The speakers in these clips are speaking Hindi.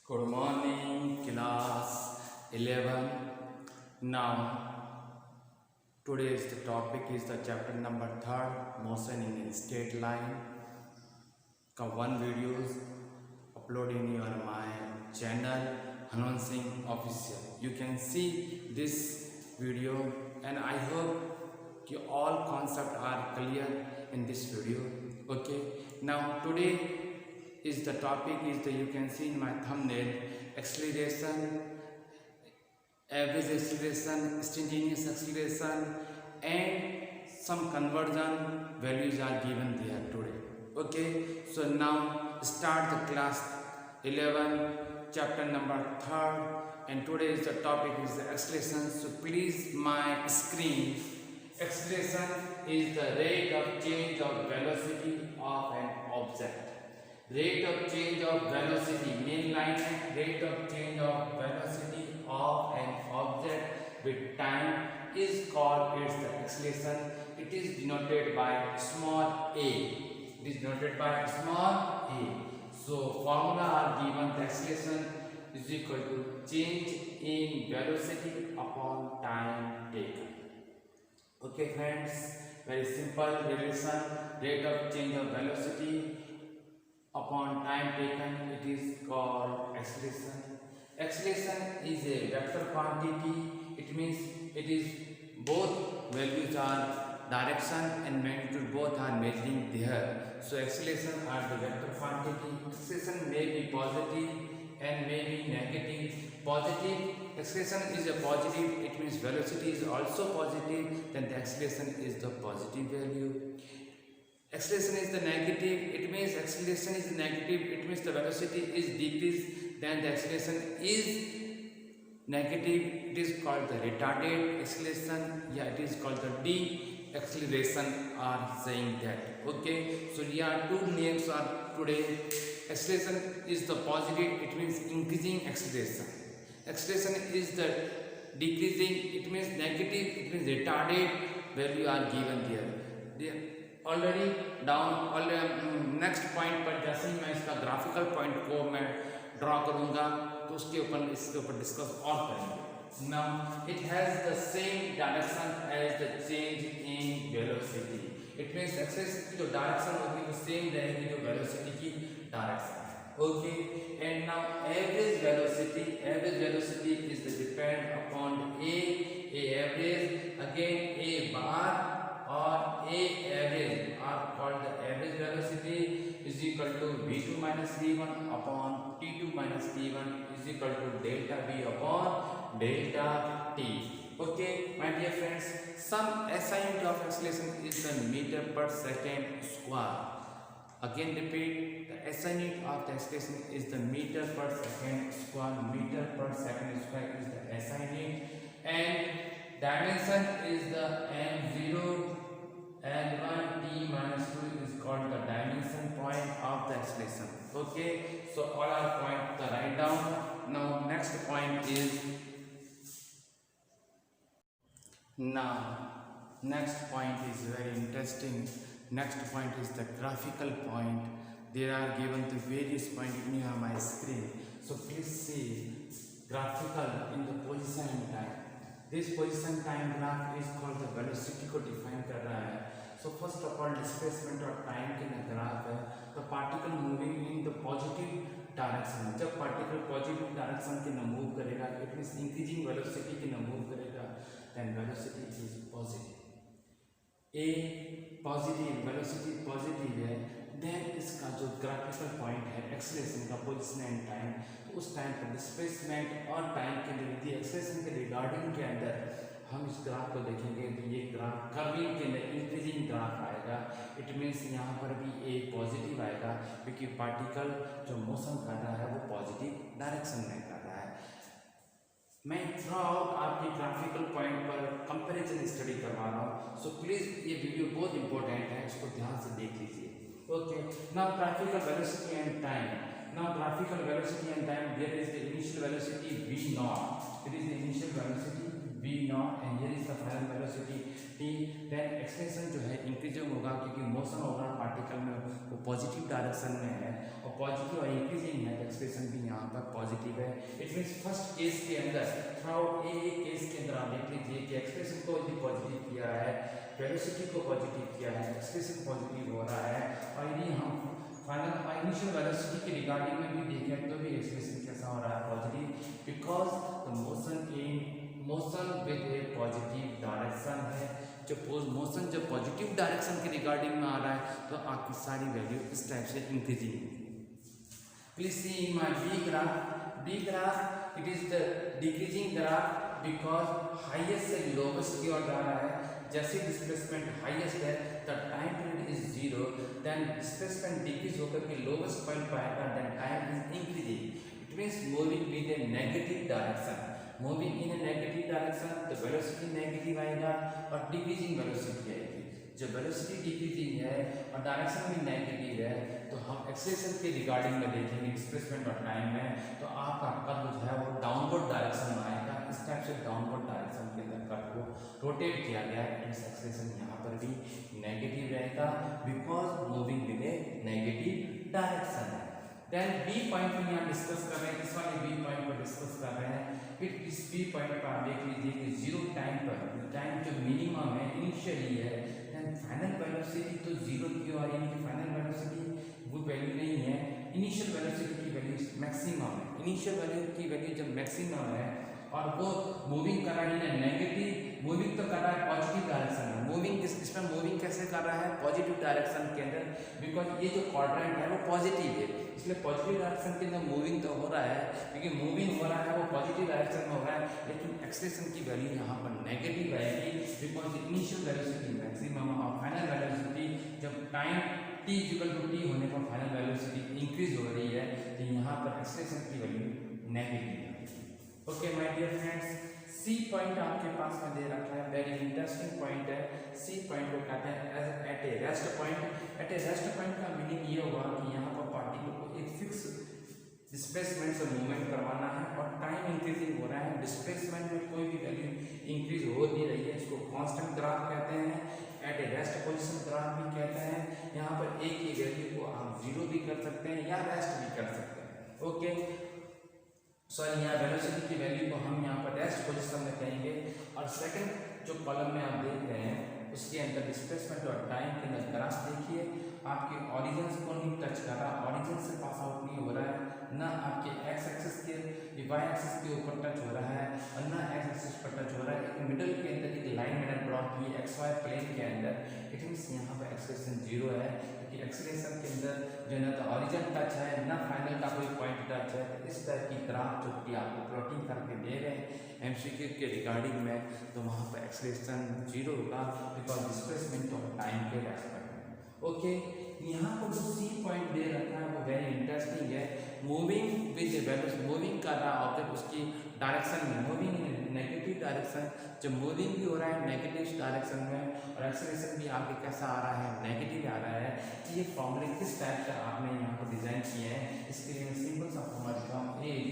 Good morning, class 11. Now, today's the topic is the chapter number 3rd, motion in a straight line. One videos uploading your my channel Hanuman Singh Official. You can see this video, and I hope you all concepts are clear in this video. Okay. Now today is the topic is the you can see in my thumbnail acceleration, average acceleration, instantaneous acceleration, and some conversion values are given there today. Okay, so now start the class 11 chapter number 3rd, and today is the topic is the acceleration. So please my screen, acceleration is the rate of change of velocity of an object. Rate of change of velocity, main line है rate of change of velocity of an object with time is called its the acceleration. It is denoted by small a. It is denoted by small a. So formula are given. The acceleration is equal to change in velocity upon time taken. Okay friends, very simple relation. Rate of change of velocity upon time taken, it is called acceleration. Acceleration is a vector quantity. It means it is both values are direction and magnitude both are measuring there. So acceleration are the vector quantity. Acceleration may be positive and may be negative. Positive acceleration is a positive. It means velocity is also positive. Then the acceleration is the positive value. Acceleration is the negative, it means acceleration is negative, it means the velocity is decreased, then the acceleration is negative, it is called the retarded acceleration, it is called the de-acceleration are saying that. Okay, so two names are today. Acceleration is the positive, it means increasing acceleration. Acceleration is the decreasing, it means negative, it means retarded value are given there. Already down next point पर जैसे ही मैं इसका ग्राफिकल पॉइंट को मैं ड्रॉ करूंगा तो उसके ऊपर इसके ऊपर डिस्कस और करेंगे. Now it has the same direction as the change in velocity. It means acceleration की जो डायरेक्शन होगी वो सेम रहेगी जो वेलोसिटी की direction. Okay, and now average velocity is the depend upon A average, again A bar or a average are called the average velocity is equal to v2 minus v1 upon t2 minus t1 is equal to delta v upon delta t. Okay my dear friends, some SI unit of acceleration is the meter per second square. Again repeat, the SI unit of the acceleration is the meter per second square. Meter per second square is the SI unit, and dimension is the m0 and 1 t minus 2 is called the dimension point of the acceleration. Okay, so all our points are write down. Now next point is very interesting. Next point is the graphical point. There are given the various points in my screen, so please see graphical in the position and time. This position time graph is called the velocity को define कर रहा है. So first of all displacement और time के ग्राफ है. तो particle moving in the positive direction. जब particle positive direction के न move करेगा, it means increasing velocity के न move करेगा, then velocity is positive. A positive velocity positive है, then इसका जो graphical point है acceleration का position and time, उस टाइम पर डिस्प्लेसमेंट और टाइम के लिए एक्सेलेरेशन के रिगार्डिंग के अंदर हम इस ग्राफ को देखेंगे तो ये ग्राफ कर्विंग के अंदर इंक्रीजिंग ग्राफ आएगा. इट मीन्स यहाँ पर भी ए पॉजिटिव आएगा क्योंकि पार्टिकल जो मोशन कर रहा है वो पॉजिटिव डायरेक्शन में कर रहा है. मैं थ्रू आउट आपकी ग्राफिकल पॉइंट पर कंपैरिजन स्टडी करवा रहा हूँ. सो प्लीज़ ये वीडियो बहुत इंपॉर्टेंट है, इसको ध्यान से देख लीजिए. Okay, now graphical velocity and time. Now graphical velocity and time, there is the initial velocity v naught. It is the initial velocity v v nought and here is the final velocity t। Then acceleration जो है इंक्रीजिंग होगा क्योंकि मोशन होगा पार्टिकल में वो पॉजिटिव डायरेक्शन में है और पॉजिटिव और इंक्रीजिंग है, एक्सेलरेशन भी यहाँ पर पॉजिटिव है। इट मीन्स फर्स्ट केस के अंदर थ्रू ए केस के अंदर आप देख लीजिए कि एक्सेलरेशन को भी पॉजिटिव किया है, वेलोसिटी को पॉजिटिव किया है, एक्सेलरेशन पॉजिटिव हो रहा है। और यदि हम फाइनल इनिशियल वेलोसिटी के रिगार्डिंग में भी देखें तो भी एक्सेलरेशन कैसा हो रहा है, positive, because the motion with A positive direction है। जब मोशन जब पॉजिटिव डायरेक्शन के रिगार्डिंग में आ रहा है तो आपकी सारी वैल्यू इस टाइप से इंक्रीजिंग होगी। Please see in my B graph it is the decreasing graph because highest से लोवेस्ट की ओर जा रहा है। जैसे डिस्प्लेसमेंट हाईएस्ट है the time period is 0, then displacement decrease होकर के लोवेस्ट पॉइंट पर आएगा, then time is increasing. It means moving with a negative direction, moving in a negative direction the velocity negative आएगा और डिक्रीजिंग वेलोसिटी आएगी। जब वेलोसिटी डिक्रीजिंग है और डायरेक्शन भी नेगेटिव है तो हम एक्सेलरेशन के रिगार्डिंग में देखेंगे डिस्प्लेसमेंट और टाइम में, तो आपका कर्व जो है वो डाउनवर्ड डायरेक्शन में आएगा। इस टाइप से डाउनवर्ड डायरेक्शन के अंदर कर्व को रोटेट किया गया है। एक्सेलरेशन यहाँ पर भी नेगेटिव रहेगा because moving with a negative direction है। देन बी पॉइंट में यहाँ डिस्कस कर रहे हैं, इस वाले बी पॉइंट पर डिस्कस कर रहे हैं। फिर इस बी पॉइंट पर आप देख लीजिए कि 0 टाइम पर टाइम जो मिनिमम है इनिशियली है, देन फाइनल वेलोसिटी तो 0 की और यानी कि फाइनल वेलोसिटी वो वैल्यू नहीं है, इनिशियल वेलोसिटी की वैल्यू मैक्सिमम है। इनिशियल वैल्यू की वैल्यू जब मैक्सिमम है और वो मूविंग कर रहा है नेगेटिव, मूविंग तो कर रहा है पॉजिटिव डायरेक्शन में। मूविंग इसमें मूविंग कैसे कर रहा है, पॉजिटिव डायरेक्शन के अंदर, बिकॉज ये जो क्वाड्रेंट है वो पॉजिटिव है, इसलिए पॉजिटिव डायरेक्शन के अंदर मूविंग तो हो रहा है, लेकिन मूविंग हो रहा है वो पॉजिटिव डायरेक्शन में हो रहा है, लेकिन एक्सेलरेशन की वैल्यू यहाँ पर नेगेटिव आएगी बिकॉज इनिशियल वेलोसिटी मैक्सिमम और फाइनल वेलोसिटी जब टाइम t = होने पर फाइनल वेलोसिटी इंक्रीज हो रही है तो यहाँ पर एक्सेलरेशन की वैल्यू नेगेटिव है। Okay my dear friends, see point आपके पास में दे रखा है, वेरी इंटरेस्टिंग पॉइंट है। सी पॉइंट को कहते हैं एट ए रेस्ट पॉइंट। एट ए रेस्ट पॉइंट का मीनिंग ये होगा कि यहाँ पर पार्टिकल को एक फिक्स डिस्प्लेसमेंट से मूवमेंट करवाना है और टाइम इंक्रीजिंग हो रहा है, डिस्प्लेसमेंट में कोई भी वैल्यू इंक्रीज हो नहीं रही है, इसको कांस्टेंट ग्राफ कहते हैं, एट ए रेस्ट पोजीशन ग्राफ भी कहते हैं। यहाँ पर एक ही वैल्यू को आप 0 भी कर सकते हैं या रेस्ट भी कर सकते हैं। ओके सॉरी, यहाँ वेलोसिटी की वैल्यू को हम यहाँ पर रेस्ट पोजीशन में कहेंगे। और सेकंड जो कॉलम में आप देख रहे हैं उसके अंदर डिस्प्लेसमेंट और टाइम के अंदर ग्राफ देखिए, आपके ऑरिजिन को नहीं टच कर रहा, ऑरिजिन से पास आउट नहीं हो रहा है, ना आपके एक्स एक्सिस के वाई एक्सिस के ऊपर टच हो रहा है और ना एक्स एक्सिस पर टच हो रहा है। एक मिडल के अंदर एक लाइन मैंने ड्रॉ की एक्स वाई प्लेन के अंदर, इट मीन्स यहाँ पर एक्सेलरेशन 0 है क्योंकि एक्सेलरेशन के अंदर जो ना तो ऑरिजिन टच है ना फाइनल का कोई पॉइंट टच है। तो इस तरह की ग्राफ जो कि आपको प्लॉटिंग करके दे रहे हैं एमसीक्यू के रिगार्डिंग में, तो वहाँ पर एक्सेलरेशन 0 होगा बिकॉज डिस्प्लेसमेंट और टाइम के रेस्पेक्ट में। ओके, यहाँ पर जो सी पॉइंट दे रखा है वो वेरी इंटरेस्टिंग है। मूविंग विद वेलोसिटी, मूविंग कर रहा ऑब्जेक्ट उसकी डायरेक्शन में, मूविंग इन नेगेटिव डायरेक्शन, जब मूविंग भी हो रहा है नेगेटिव डायरेक्शन में और एक्सेलरेशन भी आगे कैसा आ रहा है, नेगेटिव आ रहा है। ये फॉर्मूले किस टाइप का आपने यहाँ पर डिजाइन किए हैं, इसके लिए सिंपल सा फॉर्मूला लिखा हूँ, a =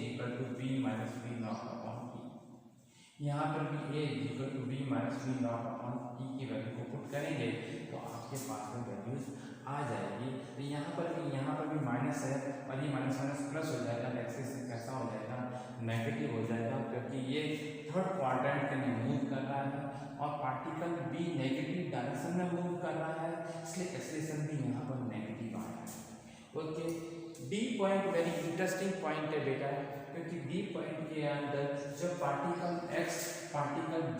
b - v0/t। यहाँ पर भी a = b - v0/t की वैल्यू को पुट करेंगे तो आपके पास में वैल्यूज आ जाएगी। तो यहाँ पर भी माइनस है और ये माइनस प्लस हो जाएगा, एक्सेलरेशन कैसा हो जाएगा, नेगेटिव हो जाएगा क्योंकि ये थर्ड क्वाड्रेंट के अंदर मूव कर रहा है और पार्टिकल भी नेगेटिव डायरेक्शन में मूव कर रहा है, इसलिए एक्सेलरेशन भी यहाँ पर नेगेटिव आ रहा है। Okay, D point very interesting point है बेटा, क्योंकि डी पॉइंट के अंदर जब पार्टिकल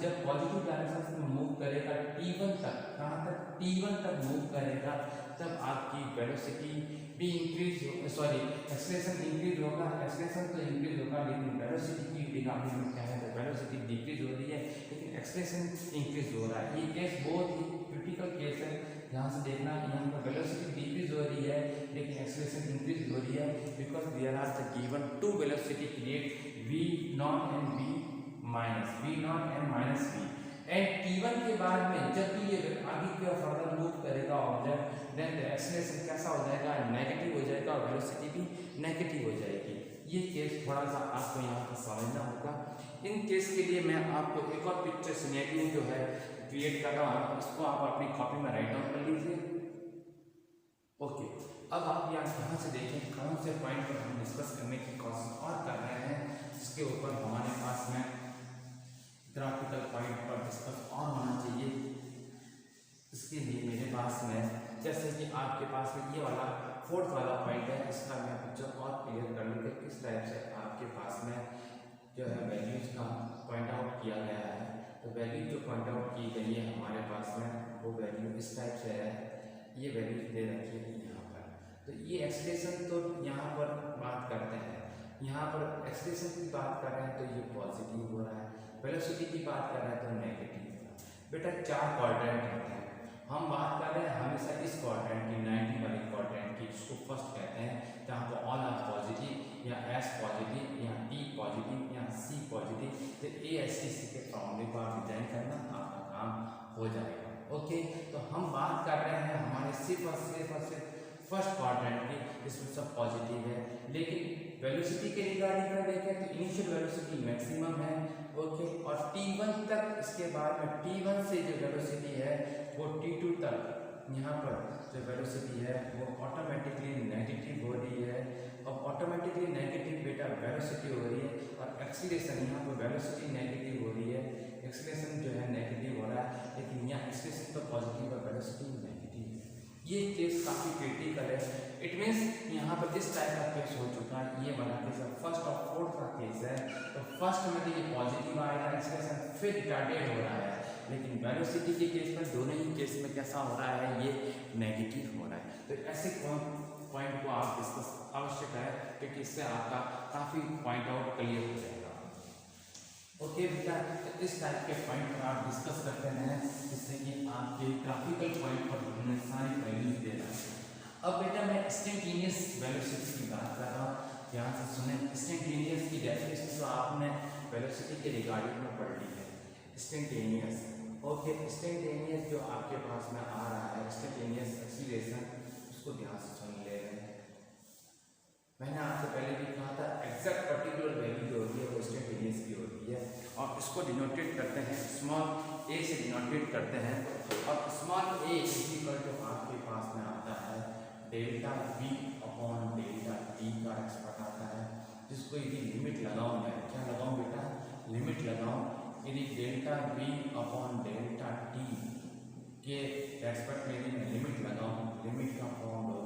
जब पॉजिटिव डायरेक्शन में मूव करेगा T1 तक, कहाँ तक, T1 तक मूव करेगा, तब आपकी वेलोसिटी भी एक्सेलरेशन इंक्रीज होगा। एक्सेलरेशन तो इंक्रीज होगा लेकिन वेलोसिटी की रिगार्डिंग में क्या है, तो वेलोसिटी डिक्रीज हो रही है लेकिन एक्सेलरेशन इंक्रीज हो रहा है। ये केस बहुत ही क्रिटिकल केस है, यहाँ से देखना, यहाँ पर वेलोसिटी डिक्रीज हो रही है लेकिन एक्सेलरेशन इंक्रीज हो रही है because there are the given two velocity create v0 and v0 and v and T1 के बाद में जब भी ये आगे की ओर फर्दर मूव करेगा ऑब्जेक्ट, देन एक्सेलरेशन कैसा हो जाएगा, नेगेटिव हो जाएगा और वेलोसिटी भी नेगेटिव हो जाएगी। ये केस थोड़ा सा आपको यहाँ पर समझना होगा। इन केस के लिए मैं आपको एक और पिक्चर सिनेरियो जो है क्रिएट कर रहा हूँ, इसको आप अपनी कॉपी में राइट डाउन कर लीजिए। ओके, अब आप यहाँ से देखें कौन से पॉइंट पर हम डिस्कस करने की कोशिश और कर रहे हैं, जिसके ऊपर हमारे पास में ग्राफिकल पॉइंट पर डिस्कस और होना चाहिए। इसके लिए मेरे पास में जैसे कि आपके पास में ये वाला फोर्थ वाला पॉइंट है, इसका मैं पिक्चर और क्लियर कर लूँगा किस टाइप से आपके पास में जो है वैल्यूज का पॉइंट आउट किया गया है। तो वैल्यू जो पॉइंट आउट की गई है हमारे पास में वो वैल्यू इस टाइप से है, ये वैल्यूज दे रखी है यहाँ पर। तो ये एक्सप्रेशन तो यहाँ पर बात करते हैं, यहाँ पर एक्सप्रेशन की बात कर रहे हैं तो ये पॉजिटिव हो रहा है, वेलोसिटी की बात कर रहे हैं तो नेगेटिव हो रहा है। बेटा चार क्वाड्रेंट होते हैं, हम बात कर रहे हैं हमेशा इस क्वाड्रेंट की 90 वाली क्वाड्रेंट की, जिसको फर्स्ट कहते हैं, जहाँ पर ऑल आर पॉजिटिव या एस पॉजिटिव या टी पॉजिटिव या सी पॉजिटिव। तो ASTC के फॉर्मूले को आप डिजाइन करना आपका काम हो जाएगा। ओके, तो हम बात कर रहे हैं हमारे सिर्फ और सिर्फ फर्स्ट क्वाड्रेंट की, इसमें सब पॉजिटिव है। लेकिन वेलोसिटी के रिगार्डिंग में देखें तो इनिशियल वेलोसिटी मैक्सिमम है। ओके, और T1 तक, इसके बाद में T1 से जो वेलोसिटी है वो T2 तक यहाँ पर जो वेलोसिटी है वो ऑटोमेटिकली नेगेटिव हो रही है। अब ऑटोमेटिकली नेगेटिव बेटा वेलोसिटी हो रही है और एक्सीलरेशन यहाँ पर वेलोसिटी नेगेटिव हो रही है, एक्सीलरेशन जो है नेगेटिव हो रहा है, लेकिन यहाँ एक्सीलरेशन तो पॉजिटिव और वेलोसिटी नेगेटिव है। ये केस काफ़ी क्रिटिकल है। इट मीन्स यहाँ पर इस टाइप का केस हो चुका है, ये वाला केस है, फर्स्ट और फोर्थ का केस है। तो फर्स्ट में तो ये पॉजिटिव आएगा, एक्सीलरेशन फिर रिटार्डेड हो रहा है, लेकिन वेलोसिटी के केस में दोनों ही केस में कैसा हो रहा है, ये नेगेटिव हो रहा है। तो ऐसे पॉइंट को आप डिस्कस आवश्यक है, क्योंकि इससे आपका काफ़ी पॉइंट आउट क्लियर हो जाएगा। ओके बेटा, इस टाइप के पॉइंट पर आप डिस्कस करते हैं, जिससे कि आपके ग्राफिकल पॉइंट पर हमने सारी वैल्यूज दे रहा है। अब बेटा मैं इंस्टेंटेनियस वेलोसिटी की बात कर रहा हूँ, ध्यान से सुने। इंस्टेंटेनियस की डेफिनेशन तो आपने वेलोसिटी के रिगार्डिंग में पढ़ ली है। इंस्टेंटेनियस, ओके, इंस्टेंटेनियस जो आपके पास में आ रहा है, इंस्टेंटेनियस एक्सीलरेशन, उसको ध्यान से सुन ले रहे हैं। मैंने आपसे पहले भी कहा था एग्जैक्ट पर्टिकुलर वैल्यू जो होती है वो इंस्टेंटेनियस की होती है, और इसको डिनोटेट करते हैं स्मॉल a से डिनोटेट करते हैं। अब स्मॉल a इक्वल टू आपके पास में आता है delta v upon delta t का एक्सपर्ट आता है, जिसको यदि लिमिट लगाऊं मैं, क्या लगाऊं बेटा, लिमिट लगाऊं, यदि delta v upon delta t के एक्सपर्ट में यदि मैं लिमिट लगाऊं, लिमिट का फॉर्म लो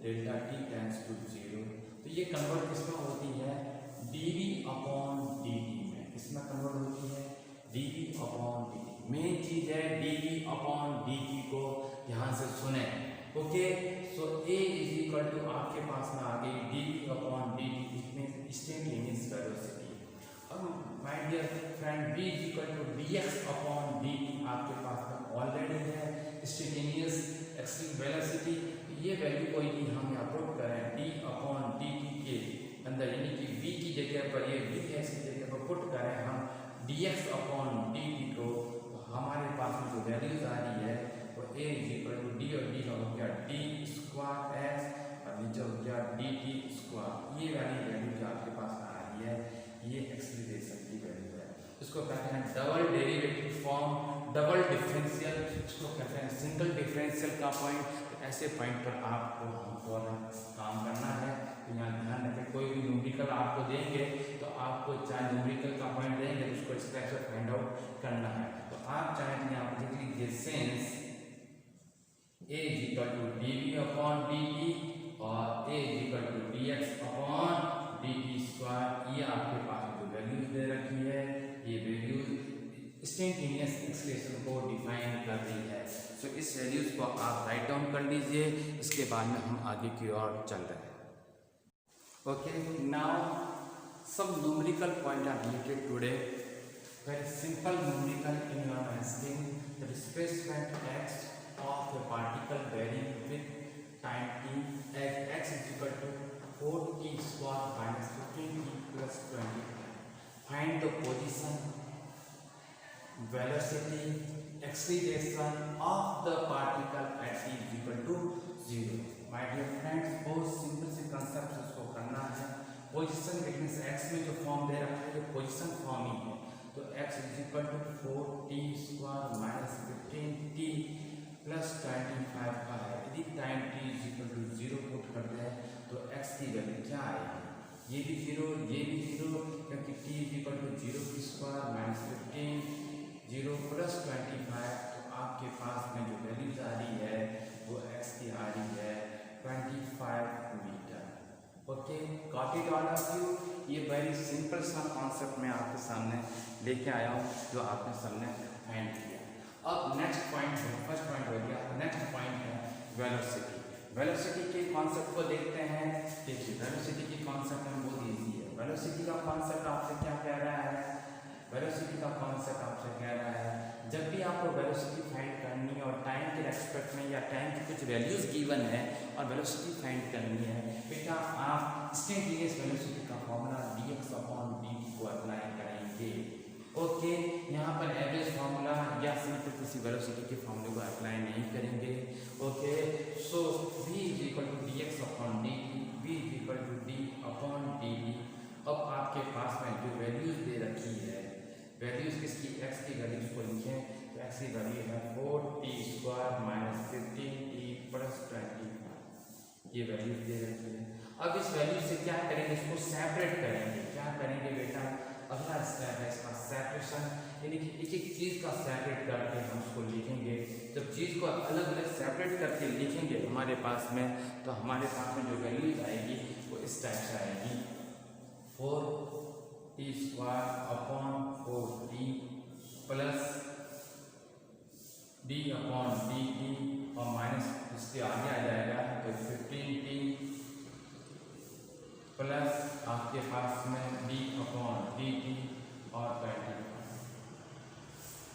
डेल्टा t टेंड्स टू 0, तो ये कन्वर्ट किसमें होती है, dv अपॉन dt में, किसमें कन्वर्ट होती है, dv अपॉन dt। मेन चीज है dv अपॉन dt को यहाँ से सुने। Okay, so a is equal to आपके पास में आ गई dv अपॉन dt, इसमें इंस्टेंटेनियस वेलोसिटी। अब my dear friend v is equal to dx upon dt आपके पास में ऑलरेडी है इंस्टेंटेनियस वेलोसिटी। ये वैल्यू कोई भी हम यहाँ पुट करें d अपॉन dt के अंदर, यानी कि v की जगह पर ये dx की जगह पर पुट करें हम dx अपॉन dt को, हमारे पास में जो वैल्यूज आ रही है वो a is equal to d, और d हो गया d स्क्वायर x और नीचे हो गया dt स्क्वायर। ये वाली वैल्यू जो आपके पास आ रही है ये एक्सीलरेशन की वैल्यू है। इसको कहते हैं double derivative form, double differential, इसको कहते हैं सिंगल डिफरेंशियल का पॉइंट। ऐसे पॉइंट पर आपको और काम करना है, तो यहाँ ध्यान रखें, कोई भी न्यूमेरिकल आपको देंगे तो आपको चाहे न्यूमेरिकल का पॉइंट देंगे तो उसको इस तरह से फाइंड आउट करना है। तो आप चाहे तो यहाँ पर लिख लीजिए since a is equal to dv upon dt और a is equal to dx upon dt square. ये आपके पास जो वैल्यूज दे रखी है, ये वैल्यूज इंस्टेंटेनियस एक्सीलरेशन को डिफाइन कर रही है। सो इस वैल्यूज को आप राइट डाउन कर लीजिए, इसके बाद में हम आगे की ओर चल रहे हैं। Okay, now some numerical point are related today. Very simple numerical in your asking the displacement x of a particle varying with time t as x is equal to 4t square minus 15t plus 20. Find the position, velocity, acceleration of the particle at t is equal to 0. My dear friends, बहुत सिंपल से कंसेप्ट इसको करना है। पोजीशन डिफरेंस x में जो फॉर्म दे रखा है ये पोजीशन फॉर्म ही है, तो x is equal to 4t square minus 15t plus 25 का है। यदि time t is equal to 0 put करते हैं तो x की वैल्यू क्या आएगी, ये भी 0 ये भी 0, क्योंकि t इज इक्वल टू 0 की स्क्वायर माइनस 15 0 प्लस 25, तो आपके पास में जो वैल्यूज आ रही है वो x की आ रही है 25 metre. Okay, got it all of you. ये वेरी सिंपल सा कॉन्सेप्ट मैं आपके सामने लेके आया हूँ जो आपने सामने हैंड किया। अब नेक्स्ट पॉइंट है, फर्स्ट पॉइंट हो गया, नेक्स्ट पॉइंट है वेलोसिटी। वेलोसिटी के कॉन्सेप्ट को देखते हैं। देखिए वेलोसिटी की कॉन्सेप्ट में बहुत ईजी है। वेलोसिटी का कॉन्सेप्ट आपसे क्या कह रहा है, वेलोसिटी का कॉन्सेप्ट आपसे कह रहा है जब भी आपको वेलोसिटी फाइंड करनी है और टाइम के रेस्पेक्ट में या टाइम की कुछ वैल्यूज गिवन है और वेलोसिटी फाइंड करनी है, बेटा आप इंस्टेंटेनियस वेलोसिटी का फॉर्मूला dx/dt को अप्लाई करेंगे। ओके, यहाँ पर एवरेज फार्मूला या सिंपल किसी वेलोसिटी के फॉर्मूले को अप्लाई नहीं करेंगे। Okay, so v is equal to dx/dt, v is equal to d/dt। अब आपके पास में जो वैल्यूज दे रखी है, वैल्यूज किसकी, x की वैल्यूज को लिखें तो x की वैल्यू है 4t square minus 15t plus 25, ये वैल्यूज दे रखी है। अब इस वैल्यू से क्या करेंगे, इसको सेपरेट करेंगे। क्या करेंगे बेटा, अगला स्टेप है इसका सेपरेशन, यानी कि एक एक चीज का सेपरेट करके हम उसको लिखेंगे। जब चीज को अलग अलग सेपरेट करके लिखेंगे हमारे पास में, तो हमारे पास में जो वैल्यूज आएगी वो इस टाइप से आएगी, 4t square upon 4t plus d/dt और माइनस इसके आगे आ जाएगा तो 15t प्लस आपके पास में d/dt और 25।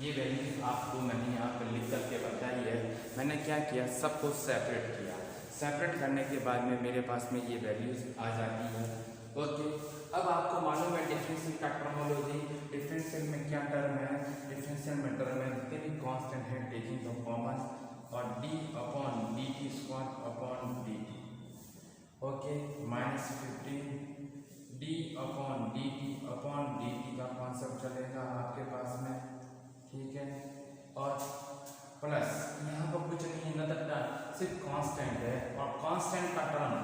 ये वैल्यूज आपको मैंने यहाँ पर लिख करके बताई है। मैंने क्या किया, सबको सेपरेट किया। सेपरेट करने के बाद में मेरे पास में ये वैल्यूज आ जाती है। ओके, अब आपको मालूम है डिफरेंशियल का टर्मोलॉजी। डिफरेंशियल में क्या टर्म है, डिफरेंशियल में टर्म है जितने भी कांस्टेंट है टेकिंग द कॉमन, और d/dt square upon dt। Okay, minus 15 d/dt upon dt का कॉन्सेप्ट चलेगा आपके पास में, ठीक है। और प्लस यहाँ पर कुछ नहीं है, नदर सिर्फ कांस्टेंट है, और कांस्टेंट का टर्म,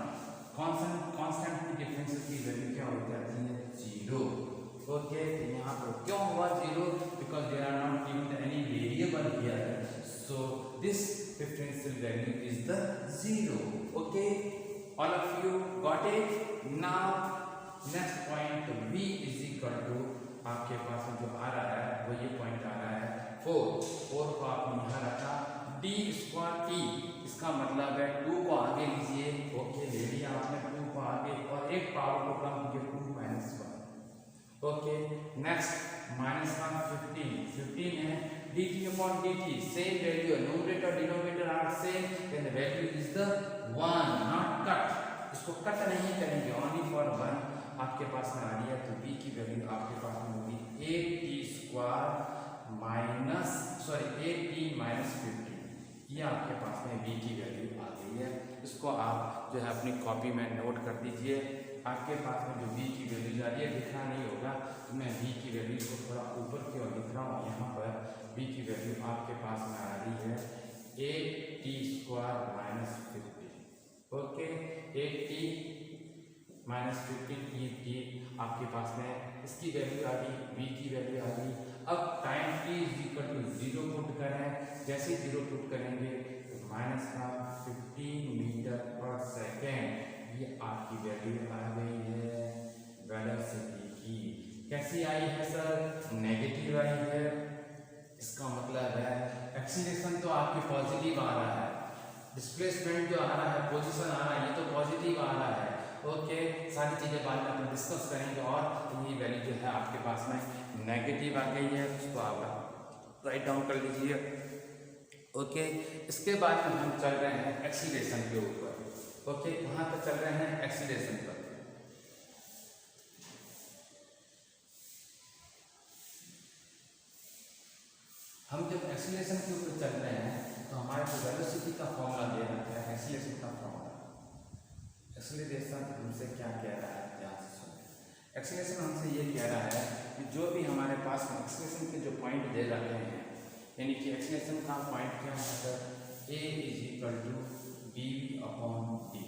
कांस्टेंट की डिफरेंशियल की वैल्यू क्या हो जाती है, 0। ओके, यहाँ पर क्यों हुआ 0, because there are not given any variable here, so this differential value is the 0। Okay, all of you got it. Now next point v is equal to, आपके पास जो आ रहा है वो ये पॉइंट आ रहा है 4 को आपने यहाँ रखा, d स्क्वायर t, इसका मतलब है 2 को आगे लीजिए। ओके, ले लिया आपने 2 को आगे और एक पावर को कम कीजिए, 2 माइनस 1। ओके, नेक्स्ट माइनस का 15 है, dt/dt same value, numerator denominator are same, then the value is the 1, not cut. इसको कट नहीं करेंगे, ओनली फॉर 1 आपके पास में आ रही है, तो v की वैल्यू आपके पास में होगी 8t square minus 8t minus 15, ये आपके पास में v की वैल्यू आ गई है। इसको आप जो है अपनी कॉपी में नोट कर दीजिए। आपके पास में जो v की वैल्यू आ रही है, दिखना नहीं होगा तो मैं v की वैल्यू को थोड़ा ऊपर की ओर लिख रहा हूँ। यहाँ पर v की वैल्यू आपके पास में आ रही है 8t square minus 15। Okay, 8t minus 15, ये t आपके पास में इसकी वैल्यू आ गई, v की वैल्यू आ गई। अब time t is equal to 0 put करें, जैसे 0 पुट करेंगे तो माइनस का 15 मीटर पर सेकेंड, ये आपकी वैल्यू आ गई है वेलोसिटी की। कैसी आई है सर, नेगेटिव आई है। इसका मतलब है एक्सीलरेशन तो आपकी पॉजिटिव आ रहा है, डिस्प्लेसमेंट जो आ रहा है, पोजीशन आ रहा है, ये तो पॉजिटिव आ रहा है। ओके, सारी चीजें बाद में हम डिस्कस करेंगे। और ये वैल्यू जो है आपके पास में नेगेटिव आ गई है, उसको आप राइट डाउन कर लीजिए। ओके, इसके बाद में हम चल रहे हैं एक्सीलरेशन के ऊपर। ओके, कहाँ पर चल रहे हैं, एक्सीलरेशन पर। हम जब एक्सीलरेशन के ऊपर चल रहे हैं तो हमारे को वेलोसिटी का फॉर्मूला दे रखा है, एक्सीलरेशन का फॉर्मूला। एक्सीलरेशन हमसे क्या कह रहा है, ध्यान से सुनो। एक्सेलरेशन हमसे ये कह रहा है कि जो भी हमारे पास एक्सेलरेशन के जो पॉइंट दे रखे हैं, यानी कि एक्सेलरेशन का पॉइंट क्या है sir, a is equal to B upon D.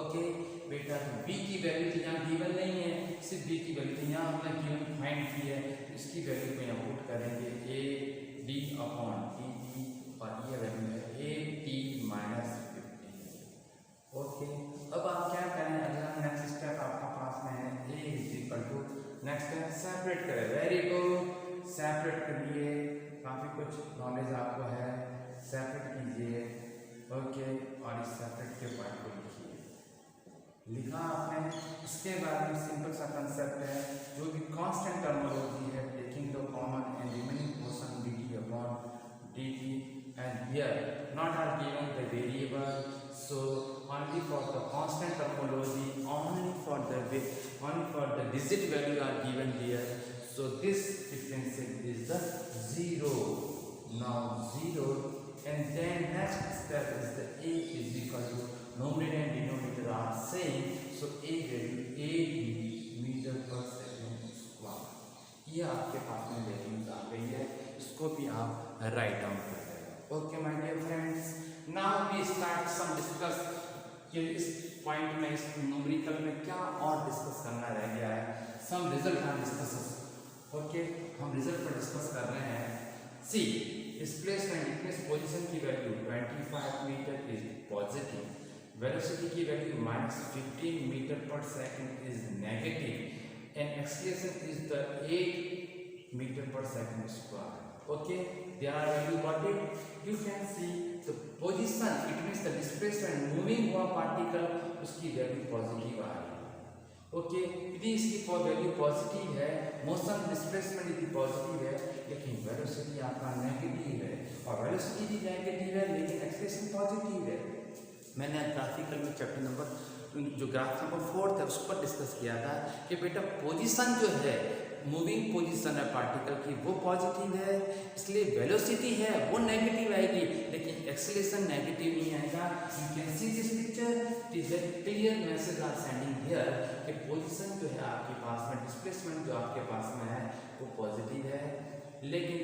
Okay बेटा, तो b की वैल्यू तो यहाँ गिवन नहीं है, सिर्फ b की वैल्यू तो यहाँ हमने गिवन फाइंड की है, इसकी वैल्यू को यहाँ पुट करेंगे a d अपॉन dt और ये वैल्यू है a t माइनस 15। ओके, अब आप क्या करें, अगला नेक्स्ट स्टेप आपका पास में है a is equal to, next step separate करें। वेरी गुड, सेपरेट करिए, काफ़ी कुछ नॉलेज आपको है, सेपरेट कीजिए। ओके, और इस सेपरेट के पॉइंट को लिखिए, लिखा आपने। इसके बाद में सिंपल सा कंसेप्ट है, जो भी कांस्टेंट टर्मिनोलॉजी है, taking the common and remaining portion dt upon dt, and here not are given the variable, so only for the constant terminology, only for the digit value are given here, so this differential is the 0, now 0, and then next step is the a is equal to numerator and denominator are same, so a value a meter per second square, ये आपके पास में वैल्यूज आ गई है, इसको भी आप राइट डाउन कर दें। Okay my dear friends, now we start some discuss कि इस पॉइंट में, इस न्यूमेरिकल में क्या और डिस्कस करना रह गया है, some result are discuss. Okay, हम रिजल्ट पर डिस्कस कर रहे हैं। सी डिस्प्लेसमेंट, इस पोजीशन की value 25 metre is positive, velocity की वैल्यू -15 मीटर पर second is negative, and acceleration is the 8 meter per second square. Okay, there are value got it. You can see the position, it means the displacement moving हुआ particle, उसकी वैल्यू पॉजिटिव आ रही है। ओके, यदि इसकी वैल्यू पॉजिटिव है, मोशन डिस्प्लेसमेंट यदि पॉजिटिव है, लेकिन वेलोसिटी आपका नेगेटिव है, और वेलोसिटी भी नेगेटिव है लेकिन एक्सेलरेशन पॉजिटिव है। मैंने ग्राफिकल में चैप्टर नंबर जो ग्राफ नंबर 4 था उस पर डिस्कस किया था कि बेटा पोजीशन जो है, मूविंग पोजीशन है पार्टिकल की, वो पॉजिटिव है, इसलिए वेलोसिटी है वो नेगेटिव आएगी, लेकिन एक्सेलरेशन नेगेटिव नहीं आएगा। You can see this picture, it is a clear message are sending here कि पोजीशन जो है आपके पास में, डिस्प्लेसमेंट जो आपके पास में है वो पॉजिटिव है, लेकिन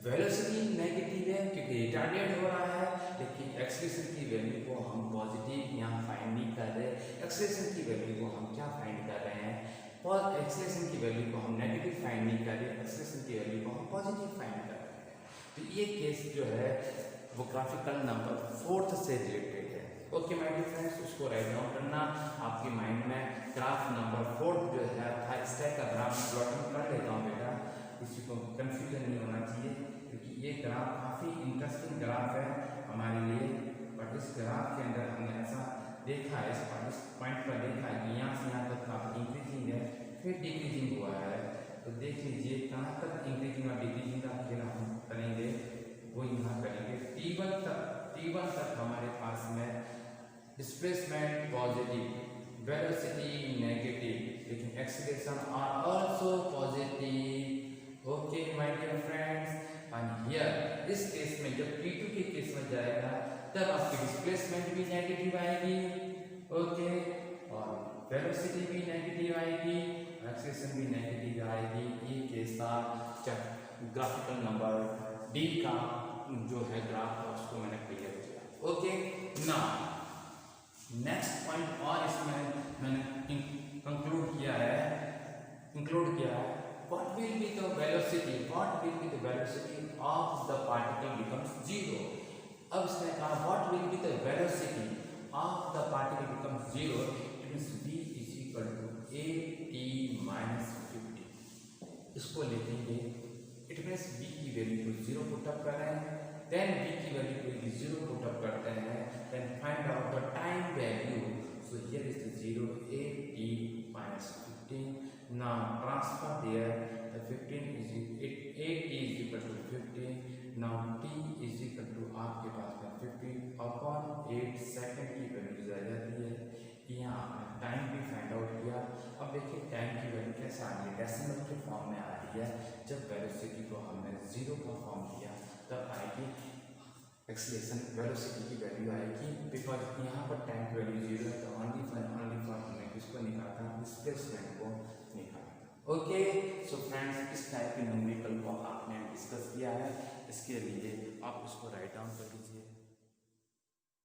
वेलोसिटी नेगेटिव है क्योंकि रिटार्डेड हो रहा है, लेकिन एक्सेलरेशन की वैल्यू को हम पॉजिटिव यहाँ फाइंड नहीं कर रहे, एक्सेलरेशन की वैल्यू को हम क्या फाइंड कर रहे हैं, और एक्सेलरेशन की वैल्यू को हम नेगेटिव फाइंड नहीं कर रहे, एक्सेलरेशन की वैल्यू को हम पॉजिटिव फाइंड कर रहे हैं। तो ये केस जो है वो ग्राफिकल नंबर 4 से रिलेटेड है। ओके माय डियर फ्रेंड्स, उसको राइट डाउन करना आपके माइंड में। ग्राफ नंबर 4 जो है था, इस टाइप का ग्राफ प्लॉटिंग कर लेता हूँ बेटा, किसी को कंफ्यूजन नहीं होना चाहिए, क्योंकि ये ग्राफ काफ़ी इंटरेस्टिंग ग्राफ है हमारे लिए। बट इस ग्राफ के अंदर हमने ऐसा देखा है, इस पॉइंट पर देखा है कि यहाँ से यहाँ तक काफ़ी इंक्रीजिंग है, फिर डिक्रीजिंग हुआ है। तो देख लीजिए कहाँ तक इंक्रीजिंग और डिक्रीजिंग का खेल हम करेंगे, वो यहाँ करेंगे T1 तक हमारे पास में डिस्प्लेसमेंट पॉजिटिव, वेलोसिटी नेगेटिव, लेकिन acceleration are also positive. Okay my dear friends, and here इस केस में जब T2 के केस में जाएगा तब आपकी डिस्प्लेसमेंट भी नेगेटिव आएगी, ओके, और वेलोसिटी भी नेगेटिव आएगी, एक्सेलरेशन भी नेगेटिव आएगी। ये केस था ग्राफिकल नंबर डी का जो है ग्राफ था, उसको मैंने क्लियर किया। ओके, नाउ नेक्स्ट पॉइंट और इसमें मैंने इंक्लूड किया है, what will be the velocity of the particle becomes 0। अब इसने कहा what will be the velocity of the particle becomes 0, it means v is equal to at minus 50। इसको लिखेंगे, it means v की वैल्यू को 0 पुट अप कर रहे हैं, then v की वैल्यू को भी 0 पुट अप करते हैं, then find out the time value, so here is the 0, at minus 15। now transfer there, the 15 is 8 is equal to 15, now t is equal to आपके पास में 15 अपॉन 8 सेकंड की वैल्यू आ जाती है। यहाँ आपने टाइम भी फाइंड आउट किया। अब देखिए टाइम की वैल्यू कैसे आ रही है, डेसिमल के फॉर्म में आ रही है। जब वेलोसिटी को हमने 0 का फॉर्म किया तब आएगी एक्सीलरेशन वेलोसिटी की वैल्यू आएगी, बिकॉज यहाँ पर टाइम की वैल्यू 0 है, तो ओनली फॉर हमने किसको निकाला, डिस्प्लेसमेंट को निकाला। ओके, सो फ्रेंड्स इस टाइप के न्यूमेरिकल को आपने डिस्कस किया है, इसके लिए आप उसको राइट डाउन कर लीजिए।